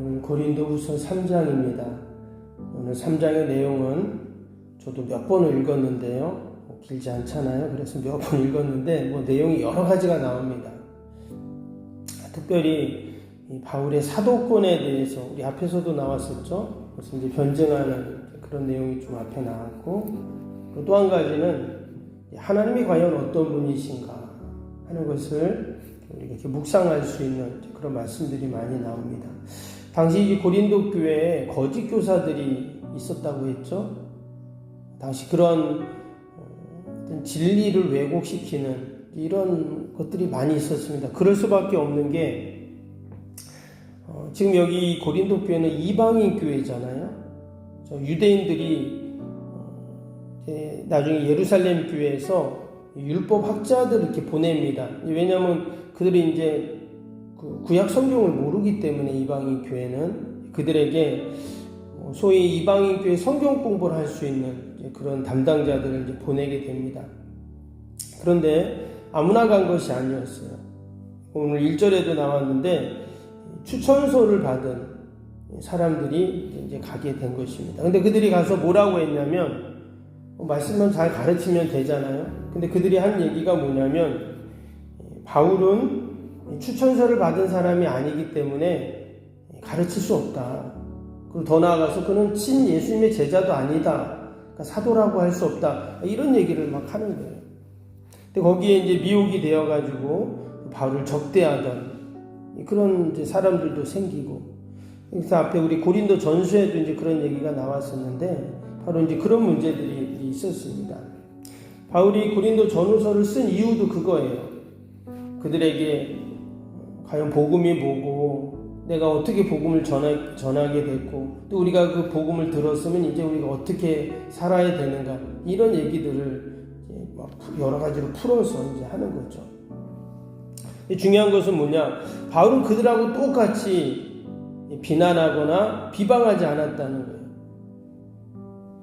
오늘 고린도후서 3장입니다. 오늘 3장의 내용은 저도 몇 번을 읽었는데요. 길지 않잖아요. 그래서 몇 번 읽었는데 내용이 여러 가지가 나옵니다. 특별히 바울의 사도권에 대해서 우리 앞에서도 나왔었죠. 그래서 이제 변증하는 그런 내용이 좀 앞에 나왔고, 또 한 가지는 하나님이 과연 어떤 분이신가 하는 것을 우리가 이렇게 묵상할 수 있는 그런 말씀들이 많이 나옵니다. 당시 고린도 교회에 거짓 교사들이 있었다고 했죠. 당시 그런 진리를 왜곡시키는 이런 것들이 많이 있었습니다. 그럴 수밖에 없는 게 지금 여기 고린도 교회는 이방인 교회잖아요. 유대인들이 나중에 예루살렘 교회에서 율법 학자들을 이렇게 보냅니다. 왜냐하면 그들이 이제 구약 성경을 모르기 때문에 이방인 교회는 그들에게 소위 이방인 교회 성경 공부를 할 수 있는 그런 담당자들을 이제 보내게 됩니다. 그런데 아무나 간 것이 아니었어요. 오늘 1절에도 나왔는데 추천서를 받은 사람들이 이제 가게 된 것입니다. 근데 그들이 가서 뭐라고 했냐면, 말씀만 잘 가르치면 되잖아요. 근데 그들이 한 얘기가 뭐냐면, 바울은 추천서를 받은 사람이 아니기 때문에 가르칠 수 없다. 그리고 더 나아가서 그는 친 예수님의 제자도 아니다. 그러니까 사도라고 할 수 없다. 이런 얘기를 막 하는 거예요. 근데 거기에 이제 미혹이 되어가지고 바울을 적대하던 그런 이제 사람들도 생기고, 그래서 앞에 우리 고린도 전서에도 이제 그런 얘기가 나왔었는데, 바로 이제 그런 문제들이 있었습니다. 바울이 고린도 전후서를 쓴 이유도 그거예요. 그들에게 과연 복음이 뭐고, 내가 어떻게 복음을 전하게 됐고, 또 우리가 그 복음을 들었으면 이제 우리가 어떻게 살아야 되는가, 이런 얘기들을 막 여러 가지로 풀어서 이제 하는 거죠. 중요한 것은 뭐냐? 바울은 그들하고 똑같이 비난하거나 비방하지 않았다는 거예요.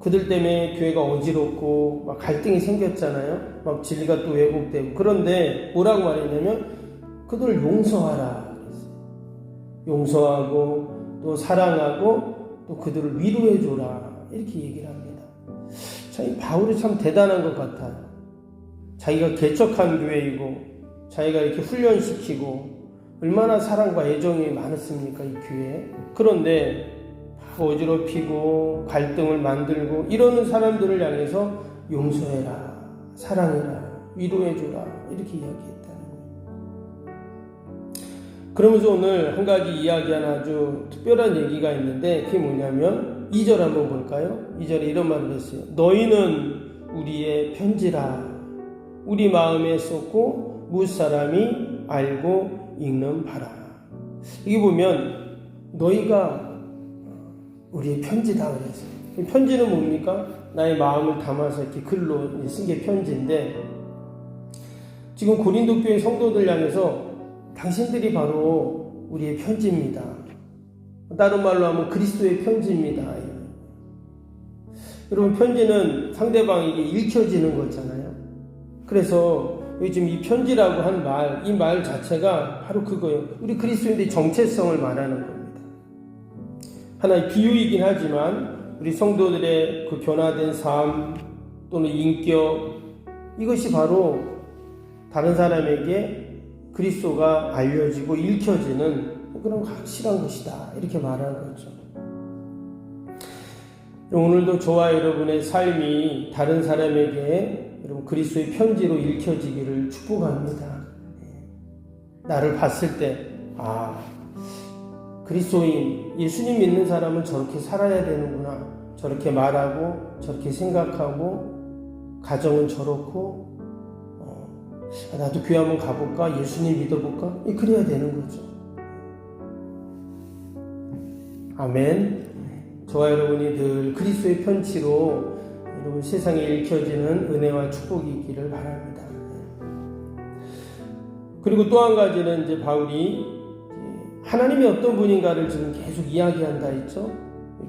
그들 때문에 교회가 어지럽고 막 갈등이 생겼잖아요. 막 진리가 또 왜곡되고. 그런데 뭐라고 말했냐면, 그들을 용서하라 그랬어요. 용서하고 또 사랑하고 또 그들을 위로해줘라, 이렇게 얘기를 합니다. 참 바울이 참 대단한 것 같아요. 자기가 개척한 교회이고 자기가 이렇게 훈련시키고 얼마나 사랑과 애정이 많았습니까, 이 교회에. 그런데 어지럽히고 갈등을 만들고 이러는 사람들을 향해서 용서해라, 사랑해라, 위로해줘라, 이렇게 이야기했다는 거예요. 그러면서 오늘 한 가지 이야기한 아주 특별한 얘기가 있는데, 그게 뭐냐면 2절 한번 볼까요? 2절에 이런 말을 했어요. 너희는 우리의 편지라, 우리 마음에 썼고 무사람이 알고 읽는 바라. 여기 보면 너희가 우리의 편지다 그랬어요. 편지는 뭡니까? 나의 마음을 담아서 이렇게 글로 쓴 게 편지인데, 지금 고린도 교회 성도들 향해서 당신들이 바로 우리의 편지입니다. 다른 말로 하면 그리스도의 편지입니다. 여러분, 편지는 상대방에게 읽혀지는 거잖아요. 그래서 요즘 이 편지라고 한 말, 이 말 자체가 바로 그거예요. 우리 그리스도인들의 정체성을 말하는 겁니다. 하나의 비유이긴 하지만 우리 성도들의 그 변화된 삶 또는 인격, 이것이 바로 다른 사람에게 그리스도가 알려지고 읽혀지는 그런 확실한 것이다, 이렇게 말하는 거죠. 오늘도 저와 여러분의 삶이 다른 사람에게 여러분 그리스도의 편지로 읽혀지기를 축복합니다. 나를 봤을 때, 그리스도인, 예수님 믿는 사람은 저렇게 살아야 되는구나, 저렇게 말하고 저렇게 생각하고 가정은 저렇고, 나도 교회 한번 가볼까, 예수님 믿어볼까, 그래야 되는 거죠. 아멘. 저와 여러분이 늘 그리스도의 편지로 여러분 세상에 읽혀지는 은혜와 축복이 있기를 바랍니다. 그리고 또 한 가지는 이제 바울이 하나님이 어떤 분인가를 지금 계속 이야기한다 했죠.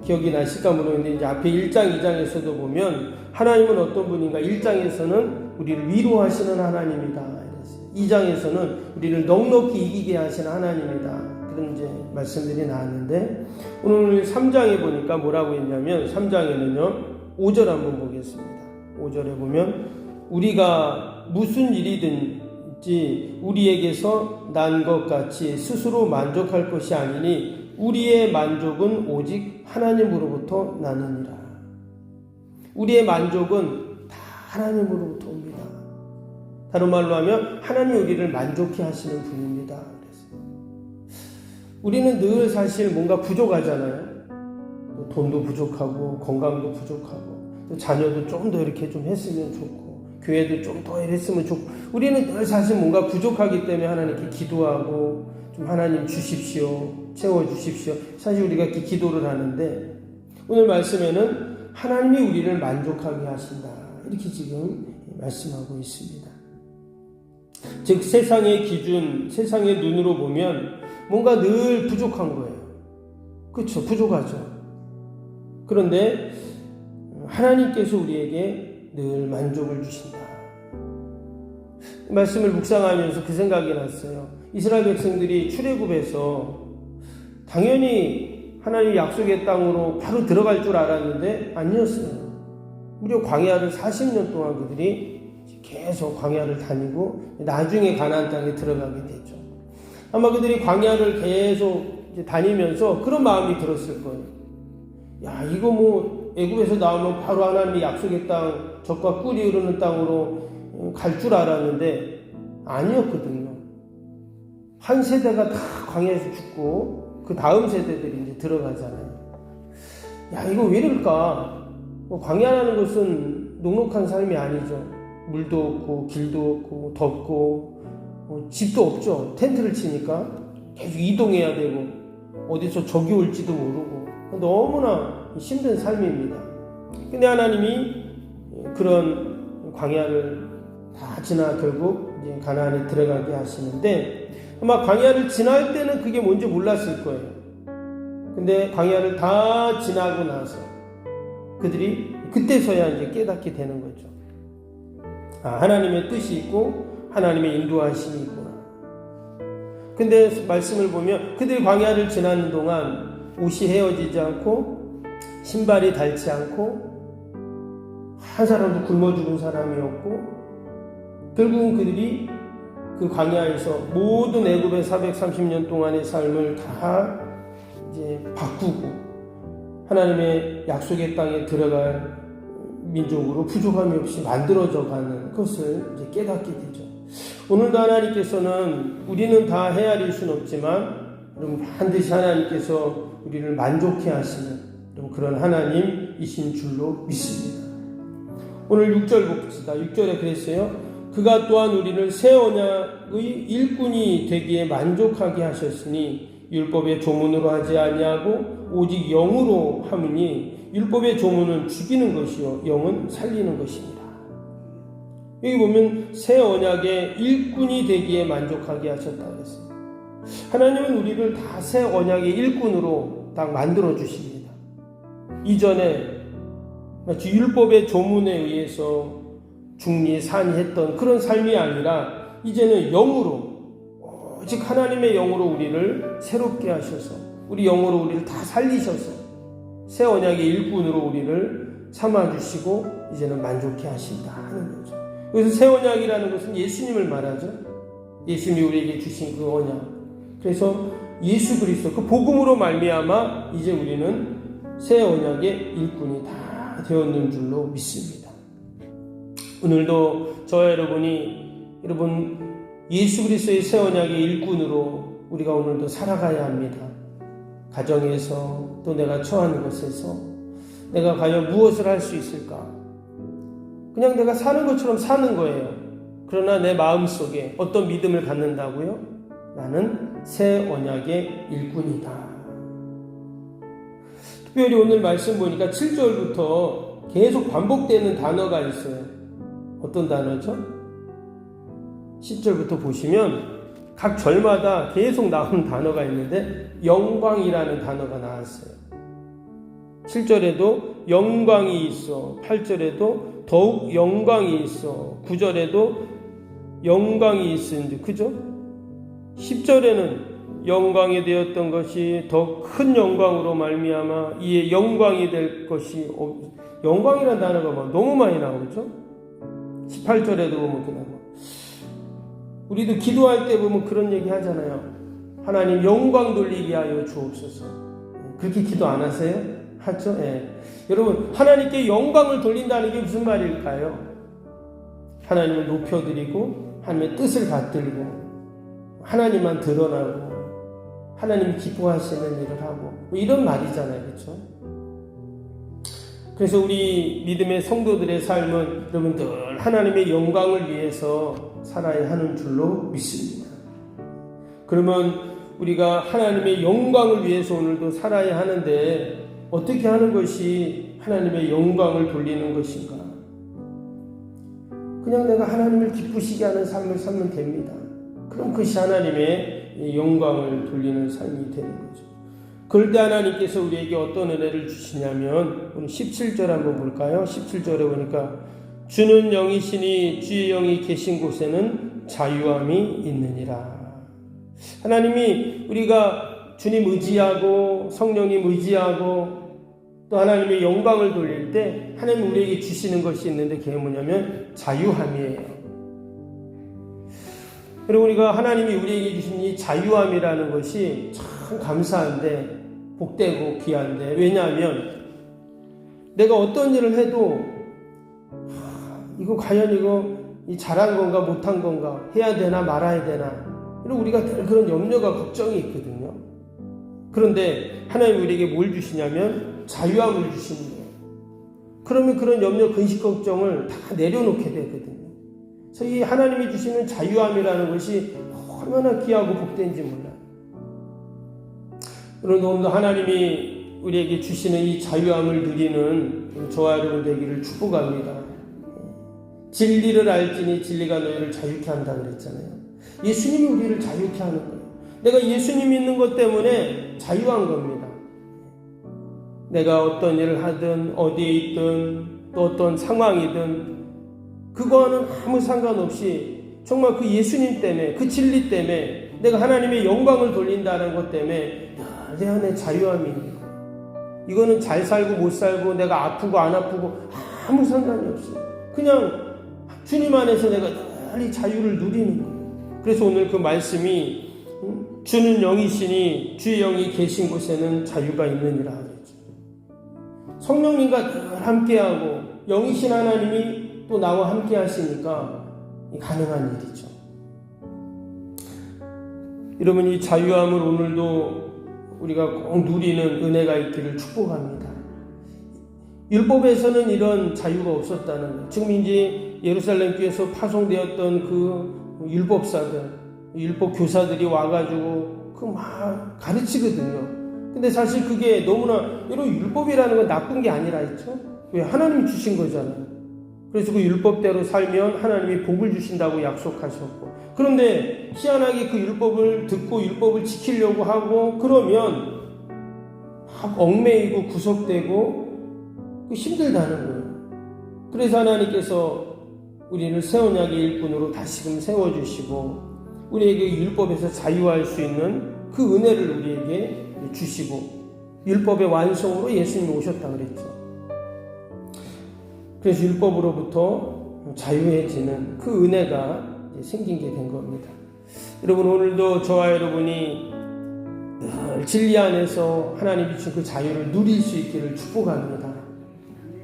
기억이 나실까 모르겠는데, 이제 앞에 1장, 2장에서도 보면 하나님은 어떤 분인가, 1장에서는 우리를 위로하시는 하나님이다 이랬어요. 2장에서는 우리를 넉넉히 이기게 하시는 하나님이다. 그 그런 이제 말씀들이 나왔는데, 오늘 3장에 보니까 뭐라고 했냐면, 3장에는요 5절 한번 보겠습니다. 5절에 보면, 우리가 무슨 일이든지 우리에게서 난 것 같이 스스로 만족할 것이 아니니 우리의 만족은 오직 하나님으로부터 나느니라. 우리의 만족은 다 하나님으로부터 옵니다. 다른 말로 하면 하나님이 우리를 만족해 하시는 분입니다. 그래서 우리는 늘 사실 뭔가 부족하잖아요. 돈도 부족하고 건강도 부족하고 또 자녀도 좀 더 이렇게 좀 했으면 좋고 교회도 좀 더 이랬으면 좋고, 우리는 늘 사실 뭔가 부족하기 때문에 하나님께 기도하고 좀 하나님 주십시오, 채워주십시오. 사실 우리가 이렇게 기도를 하는데, 오늘 말씀에는 하나님이 우리를 만족하게 하신다, 이렇게 지금 말씀하고 있습니다. 즉 세상의 기준, 세상의 눈으로 보면 뭔가 늘 부족한 거예요. 그렇죠? 부족하죠. 그런데 하나님께서 우리에게 늘 만족을 주신다. 말씀을 묵상하면서 그 생각이 났어요. 이스라엘 백성들이 출애굽에서 당연히 하나님 약속의 땅으로 바로 들어갈 줄 알았는데 아니었어요. 무려 광야를 40년 동안 그들이 계속 광야를 다니고 나중에 가나안 땅에 들어가게 되죠. 아마 그들이 광야를 계속 다니면서 그런 마음이 들었을 거예요. 야, 이거 뭐 애굽에서 나오면 바로 하나님의 약속의 땅, 젖과 꿀이 흐르는 땅으로 갈 줄 알았는데 아니었거든요. 한 세대가 다 광야에서 죽고 그 다음 세대들이 이제 들어가잖아요. 야, 이거 왜 이럴까? 광야라는 것은 녹록한 삶이 아니죠. 물도 없고 길도 없고 덥고 집도 없죠. 텐트를 치니까 계속 이동해야 되고 어디서 적이 올지도 모르고 너무나 힘든 삶입니다. 근데 하나님이 그런 광야를 다 지나 결국 이제 가나안에 들어가게 하시는데, 아마 광야를 지날 때는 그게 뭔지 몰랐을 거예요. 근데 광야를 다 지나고 나서 그들이 그때서야 이제 깨닫게 되는 거죠. 아, 하나님의 뜻이 있고 하나님의 인도하심이 있구나. 근데 말씀을 보면 그들이 광야를 지나는 동안 옷이 헤어지지 않고 신발이 닳지 않고 한 사람도 굶어 죽은 사람이 없고, 결국은 그들이 그 광야에서 모든 애굽의 430년 동안의 삶을 다 이제 바꾸고 하나님의 약속의 땅에 들어갈 민족으로 부족함이 없이 만들어져 가는 것을 이제 깨닫게 되죠. 오늘도 하나님께서는 우리는 다 헤아릴 수는 없지만 여러분 반드시 하나님께서 우리를 만족해 하시는 그런 하나님이신 줄로 믿습니다. 오늘 6절 봅시다. 6절에 그랬어요. 그가 또한 우리를 새 언약의 일꾼이 되기에 만족하게 하셨으니 율법의 조문으로 하지 아니하고 오직 영으로 함이니 율법의 조문은 죽이는 것이요 영은 살리는 것입니다. 여기 보면 새 언약의 일꾼이 되기에 만족하게 하셨다 그랬습니다. 하나님은 우리를 다 새 언약의 일꾼으로 딱 만들어 주십니다. 이전에 마치 율법의 조문에 의해서 중리산했던 그런 삶이 아니라 이제는 영으로, 오직 하나님의 영으로 우리를 새롭게 하셔서 우리 영으로 우리를 다 살리셔서 새 언약의 일꾼으로 우리를 삼아주시고 이제는 만족해 하신다 하는 거죠. 그래서 새 언약이라는 것은 예수님을 말하죠. 예수님이 우리에게 주신 그 언약. 그래서 예수 그리스도 그 복음으로 말미암아 이제 우리는 새 언약의 일꾼이 다 되었는 줄로 믿습니다. 오늘도 저와 여러분이 예수 그리스도의 새 언약의 일꾼으로 우리가 오늘도 살아가야 합니다. 가정에서 또 내가 처한 곳에서 내가 과연 무엇을 할 수 있을까? 그냥 내가 사는 것처럼 사는 거예요. 그러나 내 마음속에 어떤 믿음을 갖는다고요? 나는 새 언약의 일꾼이다. 특별히 오늘 말씀 보니까 7절부터 계속 반복되는 단어가 있어요. 어떤 단어죠? 10절부터 보시면 각 절마다 계속 나오는 단어가 있는데 영광이라는 단어가 나왔어요. 7절에도 영광이 있어, 8절에도 더욱 영광이 있어, 9절에도 영광이 있으니, 그죠? 10절에는 영광이 되었던 것이 더 큰 영광으로 말미암아 이에 영광이 될 것이 영광이라는 단어가 너무 많이 나오죠. 18절에도 보면 그냥 우리도 기도할 때 보면 그런 얘기 하잖아요. 하나님 영광 돌리게 하여 주옵소서. 그렇게 기도 안 하세요? 하죠? 예. 여러분, 하나님께 영광을 돌린다는 게 무슨 말일까요? 하나님을 높여드리고 하나님의 뜻을 받들고 하나님만 드러나고 하나님이 기뻐하시는 일을 하고 이런 말이잖아요. 그렇죠? 그래서 우리 믿음의 성도들의 삶은 여러분 늘 하나님의 영광을 위해서 살아야 하는 줄로 믿습니다. 그러면 우리가 하나님의 영광을 위해서 오늘도 살아야 하는데 어떻게 하는 것이 하나님의 영광을 돌리는 것인가? 그냥 내가 하나님을 기쁘시게 하는 삶을 살면 됩니다. 그럼 그것이 하나님의 영광을 돌리는 삶이 되는 거죠. 그럴 때 하나님께서 우리에게 어떤 은혜를 주시냐면 오늘 17절 한번 볼까요? 17절에 보니까 주는 영이시니 주의 영이 계신 곳에는 자유함이 있느니라. 하나님이 우리가 주님 의지하고 성령님 의지하고 또 하나님의 영광을 돌릴 때 하나님 우리에게 주시는 것이 있는데 그게 뭐냐면 자유함이에요. 그리고 우리가 하나님이 우리에게 주신 이 자유함이라는 것이 참 감사한데 복되고 귀한데 왜냐하면 내가 어떤 일을 해도 이거 과연 이 잘한 건가 못한 건가 해야 되나 말아야 되나 이런 우리가 늘 그런 염려가 걱정이 있거든요. 그런데 하나님 우리에게 뭘 주시냐면 자유함을 주시는 거예요. 그러면 그런 염려 근심 걱정을 다 내려놓게 되거든요. 그래서 이 하나님이 주시는 자유함이라는 것이 얼마나 귀하고 복된지 몰라요. 그런데 오늘도 하나님이 우리에게 주시는 이 자유함을 누리는 저와 여러분 되기를 축복합니다. 진리를 알지니 진리가 너희를 자유케 한다 그랬잖아요. 예수님이 우리를 자유케 하는 거예요. 내가 예수님 믿는 것 때문에 자유한 겁니다. 내가 어떤 일을 하든 어디에 있든 또 어떤 상황이든 그거와는 아무 상관없이 정말 그 예수님 때문에 그 진리 때문에 내가 하나님의 영광을 돌린다는 것 때문에 내 안에 자유함이 있는 거예요. 이거는 잘 살고 못 살고 내가 아프고 안 아프고 아무 상관이 없어요. 그냥 주님 안에서 내가 늘 자유를 누리는 거예요. 그래서 오늘 그 말씀이 주는 영이시니 주의 영이 계신 곳에는 자유가 있느니라 하겠죠. 성령님과 늘 함께하고 영이신 하나님이 또 나와 함께 하시니까 가능한 일이죠. 여러분 이 자유함을 오늘도 우리가 꼭 누리는 은혜가 있기를 축복합니다. 율법에서는 이런 자유가 없었다는 거예요. 지금 이제 예루살렘 교회에서 파송되었던 그 율법사들, 율법 교사들이 와가지고 그 막 가르치거든요. 근데 사실 그게 너무나 여러분 율법이라는 건 나쁜 게 아니라 있죠. 왜 하나님이 주신 거잖아요. 그래서 그 율법대로 살면 하나님이 복을 주신다고 약속하셨고 그런데 희한하게 그 율법을 듣고 율법을 지키려고 하고 그러면 막 얽매이고 구속되고 힘들다는 거예요. 그래서 하나님께서 우리를 새 언약의 일꾼으로 다시금 세워주시고 우리에게 율법에서 자유할 수 있는 그 은혜를 우리에게 주시고 율법의 완성으로 예수님이 오셨다 그랬죠. 그래서 율법으로부터 자유해지는 그 은혜가 생긴 게 된 겁니다. 여러분 오늘도 저와 여러분이 늘 진리 안에서 하나님이 주신 그 자유를 누릴 수 있기를 축복합니다.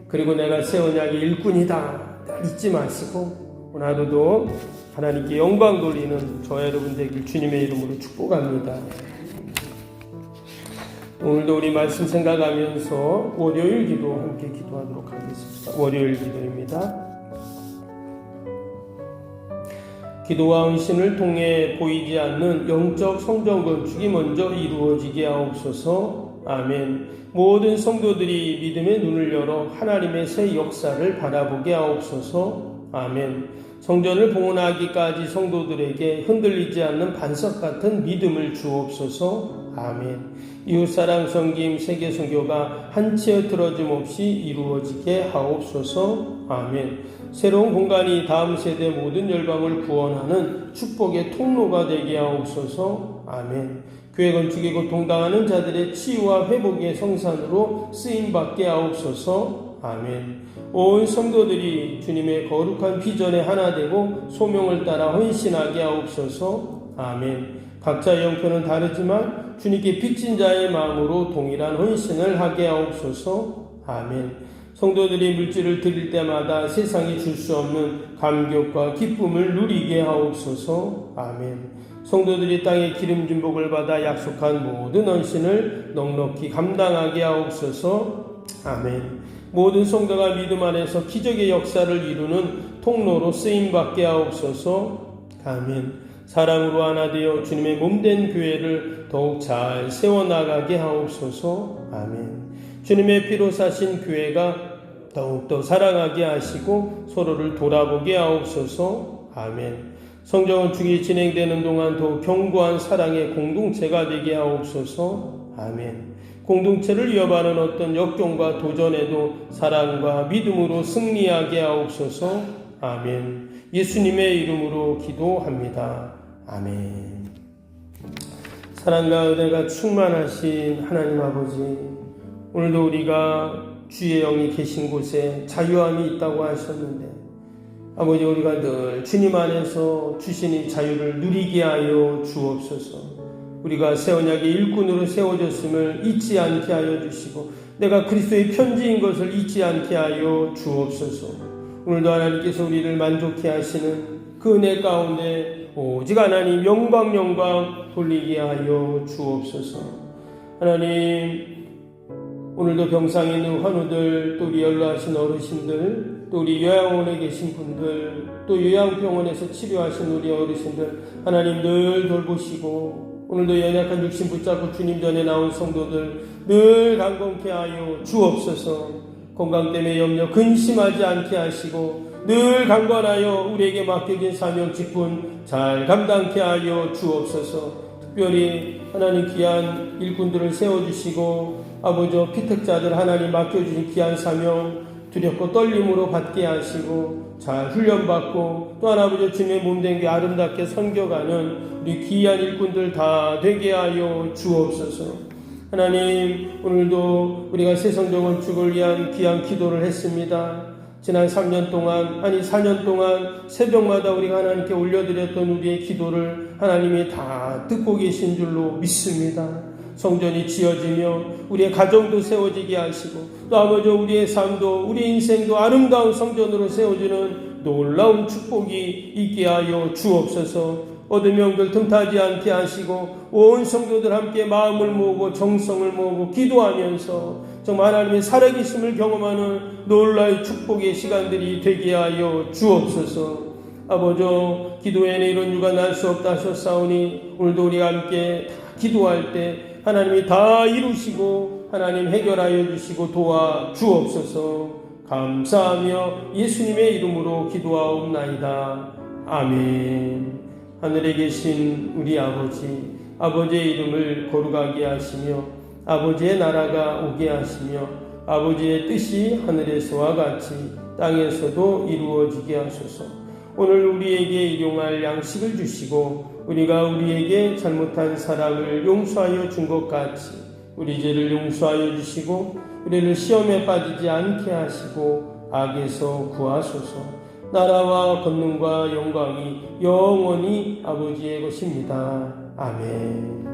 그리고 내가 새 언약의 일꾼이다 잊지 마시고 오늘 하루도 하나님께 영광 돌리는 저와 여러분 되길 주님의 이름으로 축복합니다. 오늘도 우리 말씀 생각하면서 월요일 기도 함께 기도하도록 하겠습니다. 월요일 기도입니다. 기도와 헌신을 통해 보이지 않는 영적 성전 건축이 먼저 이루어지게 하옵소서. 아멘. 모든 성도들이 믿음의 눈을 열어 하나님의 새 역사를 바라보게 하옵소서. 아멘. 성전을 봉헌하기까지 성도들에게 흔들리지 않는 반석 같은 믿음을 주옵소서. 아멘. 이웃사랑 섬김 세계 선교가 한치의 틀어짐 없이 이루어지게 하옵소서. 아멘. 새로운 공간이 다음 세대 모든 열방을 구원하는 축복의 통로가 되게 하옵소서. 아멘. 교회 건축에 고통당하는 자들의 치유와 회복의 성산으로 쓰임받게 하옵소서. 아멘. 온 성도들이 주님의 거룩한 비전에 하나 되고 소명을 따라 헌신하게 하옵소서. 아멘. 각자의 형편은 다르지만 주님께 빚진 자의 마음으로 동일한 헌신을 하게 하옵소서. 아멘. 성도들이 물질을 드릴 때마다 세상이 줄 수 없는 감격과 기쁨을 누리게 하옵소서. 아멘. 성도들이 땅의 기름진 복을 받아 약속한 모든 헌신을 넉넉히 감당하게 하옵소서. 아멘. 모든 성도가 믿음 안에서 기적의 역사를 이루는 통로로 쓰임받게 하옵소서. 아멘. 사랑으로 하나 되어 주님의 몸된 교회를 더욱 잘 세워나가게 하옵소서. 아멘. 주님의 피로 사신 교회가 더욱더 사랑하게 하시고 서로를 돌아보게 하옵소서. 아멘. 성전건축이 진행되는 동안 더욱 견고한 사랑의 공동체가 되게 하옵소서. 아멘. 공동체를 이어가는 어떤 역경과 도전에도 사랑과 믿음으로 승리하게 하옵소서. 아멘. 예수님의 이름으로 기도합니다. 아멘. 사랑과 은혜가 충만하신 하나님 아버지, 오늘도 우리가 주의 영이 계신 곳에 자유함이 있다고 하셨는데 아버지, 우리가 늘 주님 안에서 주신 이 자유를 누리게 하여 주옵소서. 우리가 새 언약의 일꾼으로 세워졌음을 잊지 않게 하여 주시고 내가 그리스도의 편지인 것을 잊지 않게 하여 주옵소서. 오늘도 하나님께서 우리를 만족해 하시는 그 은혜 가운데 오직 하나님 영광 돌리게 하여 주옵소서. 하나님, 오늘도 병상에 있는 환우들, 또 우리 연로하신 어르신들, 또 우리 요양원에 계신 분들, 또 요양병원에서 치료하신 우리 어르신들 하나님 늘 돌보시고 오늘도 연약한 육신 붙잡고 주님 전에 나온 성도들 늘 강건케 하여 주옵소서. 건강 때문에 염려 근심하지 않게 하시고 늘 강건하여 우리에게 맡겨진 사명 직분 잘 감당케 하여 주옵소서. 특별히 하나님 귀한 일꾼들을 세워주시고 아버지 피택자들 하나님 맡겨주신 귀한 사명 두렵고 떨림으로 받게 하시고 잘 훈련받고 또한 아버지 주님의 몸된 게 아름답게 섬겨가는 우리 귀한 일꾼들 다 되게 하여 주옵소서. 하나님, 오늘도 우리가 새성전 건축을 위한 귀한 기도를 했습니다. 지난 3년 동안, 4년 동안 새벽마다 우리가 하나님께 올려드렸던 우리의 기도를 하나님이 다 듣고 계신 줄로 믿습니다. 성전이 지어지며 우리의 가정도 세워지게 하시고 또 아버지 우리의 삶도 우리 인생도 아름다운 성전으로 세워지는 놀라운 축복이 있게 하여 주옵소서. 얻은 명들 틈타지 않게 하시고 온 성도들 함께 마음을 모으고 정성을 모으고 기도하면서 정말 하나님의 살아계심을 경험하는 놀라운 축복의 시간들이 되게 하여 주옵소서. 아버지, 기도에는 이런 유가 날 수 없다 하셨사오니 오늘도 우리가 함께 기도할 때 하나님이 다 이루시고 하나님 해결하여 주시고 도와 주옵소서. 감사하며 예수님의 이름으로 기도하옵나이다. 아멘. 하늘에 계신 우리 아버지, 아버지의 이름을 거룩하게 하시며 아버지의 나라가 오게 하시며 아버지의 뜻이 하늘에서와 같이 땅에서도 이루어지게 하소서. 오늘 우리에게 일용할 양식을 주시고 우리가 우리에게 잘못한 사랑을 용서하여 준 것 같이 우리 죄를 용서하여 주시고 우리를 시험에 빠지지 않게 하시고 악에서 구하소서. 나라와 권능과 영광이 영원히 아버지의 것입니다. 아멘.